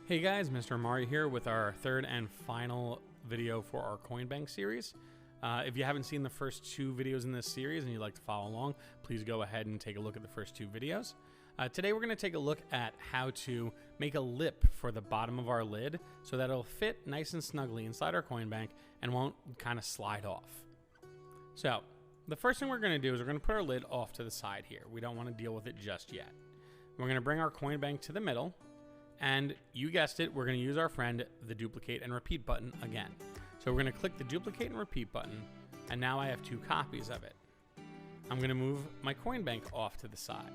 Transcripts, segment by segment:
Hey guys, Mr. Amari here with our third and final video for our coin bank series. If you haven't seen the first two videos in this series and you'd like to follow along, please go ahead and take a look at the first two videos. Today we're going to take a look at how to make a lip for the bottom of our lid so that it'll fit nice and snugly inside our coin bank and won't kind of slide off. So the first thing we're going to do is we're going to put our lid off to the side here. We don't want to deal with it just yet. We're going to bring our coin bank to the middle. And you guessed it, we're going to use our friend, the duplicate and repeat button again. So we're going to click the duplicate and repeat button, and now I have two copies of it. I'm going to move my coin bank off to the side.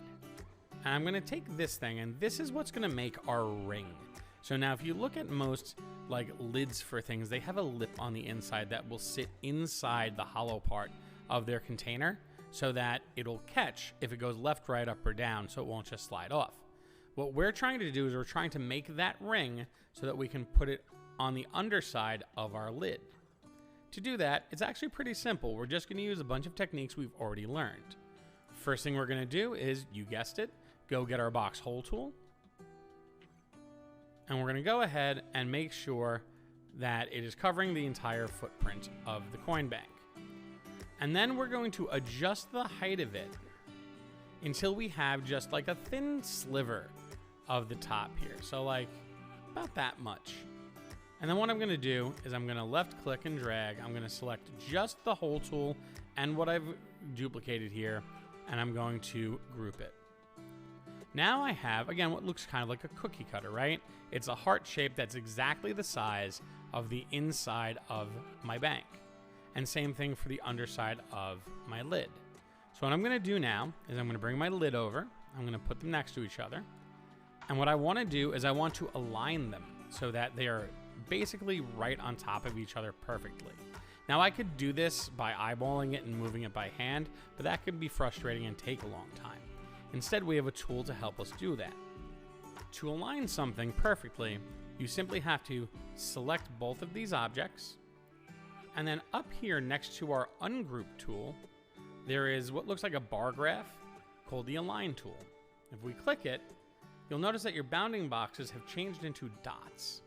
And I'm going to take this thing, and this is what's going to make our ring. So now if you look at most like lids for things, they have a lip on the inside that will sit inside the hollow part of their container so that it'll catch if it goes left, right, up, or down, so it won't just slide off. What we're trying to do is we're trying to make that ring so that we can put it on the underside of our lid. To do that, it's actually pretty simple. We're just going to use a bunch of techniques we've already learned. First thing we're going to do is, you guessed it, go get our box hole tool. And we're going to go ahead and make sure that it is covering the entire footprint of the coin bank. And then we're going to adjust the height of it until we have just like a thin sliver of the top here. So like about that much. And then what I'm gonna do is I'm gonna left click and drag. I'm gonna select just the hole tool and what I've duplicated here, and I'm going to group it. Now I have, again, what looks kind of like a cookie cutter, right? It's a heart shape that's exactly the size of the inside of my bank. And same thing for the underside of my lid. So what I'm going to do now is I'm going to bring my lid over. I'm going to put them next to each other. And what I want to do is I want to align them so that they are basically right on top of each other perfectly. Now I could do this by eyeballing it and moving it by hand, but that could be frustrating and take a long time. Instead, we have a tool to help us do that. To align something perfectly, you simply have to select both of these objects. And then up here next to our ungroup tool, there is what looks like a bar graph called the Align tool. If we click it, you'll notice that your bounding boxes have changed into dots.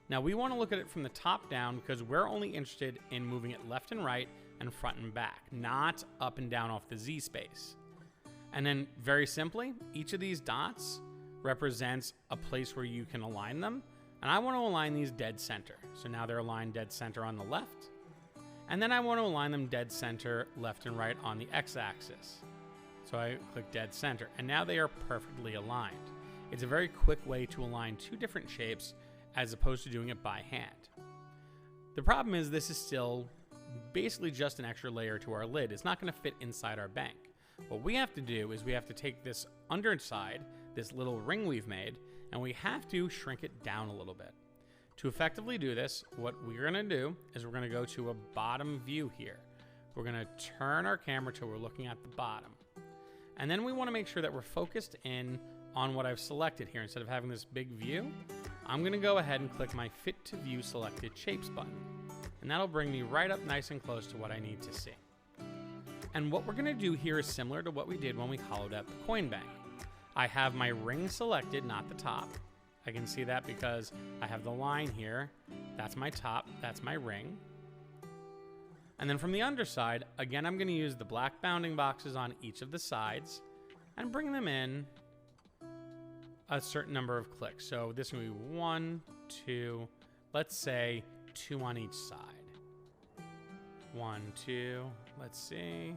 Now we want to look at it from the top down because we're only interested in moving it left and right and front and back, not up and down off the Z space. And then very simply, each of these dots represents a place where you can align them. And I want to align these dead center. So now they're aligned dead center on the left. And then I want to align them dead center, left and right on the x-axis. So I click dead center, and now they are perfectly aligned. It's a very quick way to align two different shapes as opposed to doing it by hand. The problem is this is still basically just an extra layer to our lid. It's not going to fit inside our bank. What we have to do is we have to take this underside, this little ring we've made, and we have to shrink it down a little bit. To effectively do this, what we're going to do is we're going to go to a bottom view here. We're going to turn our camera till we're looking at the bottom. And then we want to make sure that we're focused in on what I've selected here. Instead of having this big view, I'm going to go ahead and click my Fit to View Selected Shapes button. And that'll bring me right up nice and close to what I need to see. And what we're going to do here is similar to what we did when we hollowed out the coin bank. I have my ring selected, not the top. I can see that because I have the line here. That's my top, that's my ring. And then from the underside, again, I'm going to use the black bounding boxes on each of the sides and bring them in a certain number of clicks. So this will be 1, 2, let's say 2 on each side. 1, 2, let's see.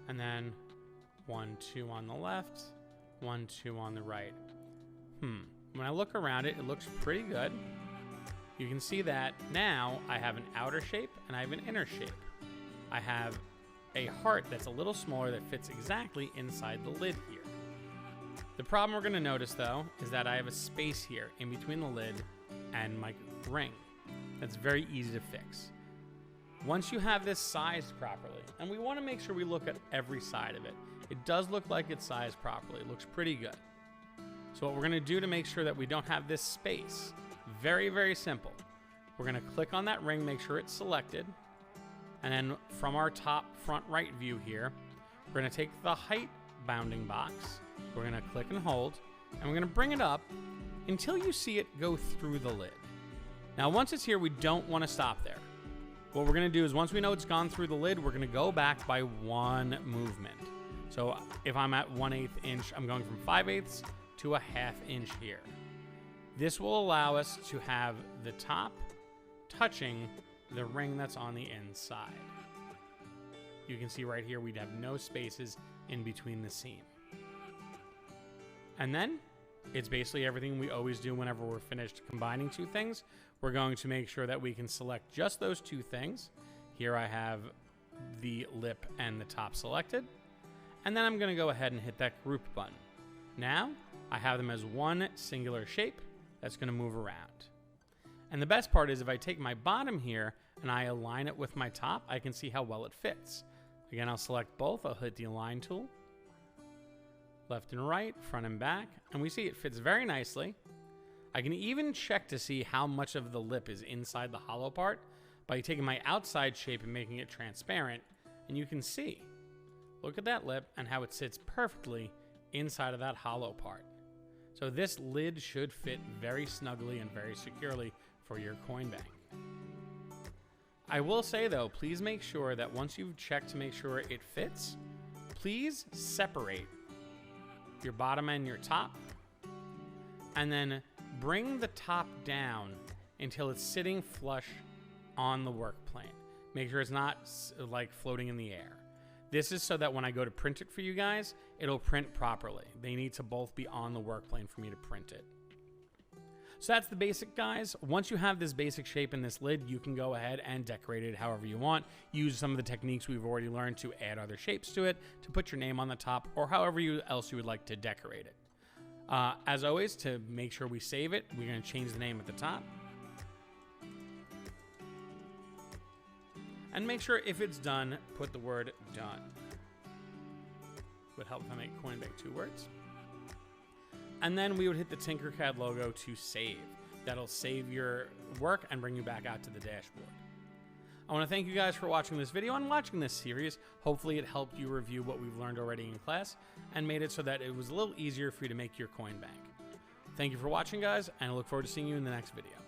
And then 1, 2 on the left, 1, 2 on the right. When I look around it, it looks pretty good. You can see that now I have an outer shape and I have an inner shape. I have a heart that's a little smaller that fits exactly inside the lid here. The problem we're going to notice though is that I have a space here in between the lid and my ring. That's very easy to fix. Once you have this sized properly, and we want to make sure we look at every side of it. It does look like it's sized properly. It looks pretty good. So what we're going to do to make sure that we don't have this space, very, very simple. We're going to click on that ring, make sure it's selected. And then from our top front right view here, we're going to take the height bounding box. We're going to click and hold, and we're going to bring it up until you see it go through the lid. Now, once it's here, we don't want to stop there. What we're going to do is once we know it's gone through the lid, we're going to go back by one movement. So if I'm at 1/8 inch, I'm going from 5/8 to a 1/2 inch here. This will allow us to have the top touching the ring that's on the inside. You can see right here, we'd have no spaces in between the seam. And then it's basically everything we always do whenever we're finished combining two things. We're going to make sure that we can select just those two things. Here I have the lip and the top selected. And then I'm going to go ahead and hit that group button. Now I have them as one singular shape that's going to move around. And the best part is if I take my bottom here and I align it with my top, I can see how well it fits. Again, I'll select both. I'll hit the align tool. Left and right, front and back, and we see it fits very nicely. I can even check to see how much of the lip is inside the hollow part by taking my outside shape and making it transparent, and you can see. Look at that lip and how it sits perfectly inside of that hollow part. So this lid should fit very snugly and very securely for your coin bank. I will say though, please make sure that once you've checked to make sure it fits, please separate your bottom and your top, and then bring the top down until it's sitting flush on the work plane. Make sure it's not like floating in the air. This is so that when I go to print it for you guys, it'll print properly. They need to both be on the work plane for me to print it. So that's the basic, guys. Once you have this basic shape in this lid, you can go ahead and decorate it however you want. Use some of the techniques we've already learned to add other shapes to it, to put your name on the top, or however else you would like to decorate it. As always, to make sure we save it, we're going to change the name at the top. And make sure if it's done, put the word done. Would help if I make coin bank 2 words. And then we would hit the TinkerCAD logo to save. That'll save your work and bring you back out to the dashboard. I want to thank you guys for watching this video and watching this series. Hopefully it helped you review what we've learned already in class and made it so that it was a little easier for you to make your coin bank. Thank you for watching, guys, and I look forward to seeing you in the next video.